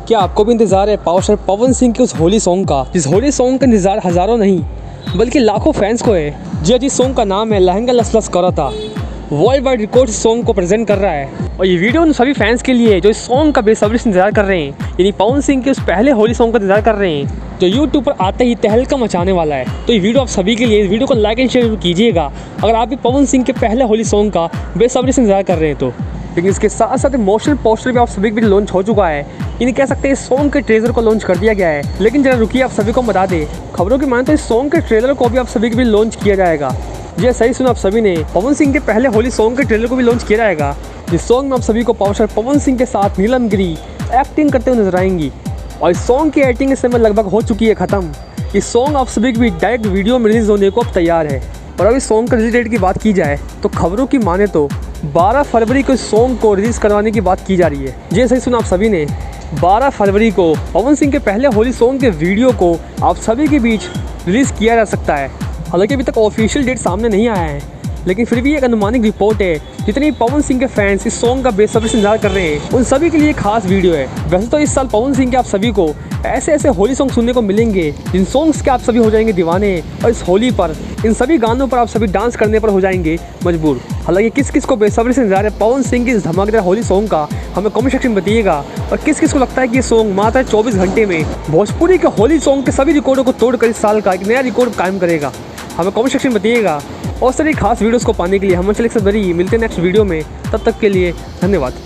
क्या आपको भी इंतज़ार है पावर स्टार पवन सिंह के उस होली सॉन्ग का, जिस होली सॉन्ग का इंतज़ार हज़ारों नहीं बल्कि लाखों फैंस को है। जी जिस सॉन्ग का नाम है लहंगा लस लस करा था, वर्ल्ड वाइड रिकॉर्ड सॉन्ग को प्रेजेंट कर रहा है। और ये वीडियो उन सभी फैंस के लिए है जो इस सॉन्ग का बेसब्री से इंतजार कर रहे हैं, यानी पवन सिंह के उस पहले होली सॉन्ग का इंतजार कर रहे हैं जो यूट्यूब पर आते ही तहलका मचाने वाला है। तो ये वीडियो आप सभी के लिए, इस वीडियो को लाइक एंड शेयर कीजिएगा अगर आप भी पवन सिंह के पहले होली सॉन्ग का बेसब्री से इंतजार कर रहे हैं तो। लेकिन इसके साथ साथ इमोशनल पोस्टर भी आप सभी के बीच लॉन्च हो चुका है, यानी कह सकते हैं इस सॉन्ग के ट्रेलर को लॉन्च कर दिया गया है। लेकिन जरा रुकिए, आप सभी को बता दें, खबरों की माने तो इस सॉन्ग के ट्रेलर को भी आप सभी के बीच लॉन्च किया जाएगा। जी सही सुना आप सभी ने, पवन सिंह के पहले होली सॉन्ग के ट्रेलर को भी लॉन्च किया जाएगा। इस सॉन्ग में आप सभी को पावर स्टार पवन सिंह के साथ नीलम गिरी एक्टिंग करते हुए नजर आएंगी और इस सॉन्ग की एडिटिंग इस समय लगभग हो चुकी है ख़त्म। इस सॉन्ग आप सभी के बीच डायरेक्ट वीडियो में रिलीज होने को अब तैयार है। और अब इस सॉन्ग का रिलीज डेट की बात की जाए तो खबरों की माने तो 12 फरवरी को इस सॉन्ग को रिलीज़ करवाने की बात की जा रही है। जी सही सुना आप सभी ने, 12 फरवरी को पवन सिंह के पहले होली सॉन्ग के वीडियो को आप सभी के बीच रिलीज़ किया जा सकता है। हालांकि अभी तक ऑफिशियल डेट सामने नहीं आया है, लेकिन फिर भी एक अनुमानिक रिपोर्ट है। जितने पवन सिंह के फैंस इस सॉन्ग का बेसब्री से इंतजार कर रहे हैं उन सभी के लिए खास वीडियो है। वैसे तो इस साल पवन सिंह के आप सभी को ऐसे ऐसे होली सॉन्ग सुनने को मिलेंगे जिन सॉन्ग्स के आप सभी हो जाएंगे दीवाने, और इस होली पर इन सभी गानों पर आप सभी डांस करने पर हो जाएंगे मजबूर। हालांकि किस किस को बेसब्री से इंतजार है पवन सिंह की इस धमाकेदार होली सॉन्ग का, हमें कमेंट सेक्शन में बताइएगा। और किस किस को लगता है कि ये सॉन्ग मात्र 24 घंटे में भोजपुरी के होली सॉन्ग के सभी रिकॉर्डों को तोड़कर इस साल का एक नया रिकॉर्ड कायम करेगा, हमें कमेंट सेक्शन में बताइएगा। और सारी खास वीडियोस को पाने के लिए हमारे चैनल से मिलते हैं नेक्स्ट वीडियो में। तब तक के लिए धन्यवाद।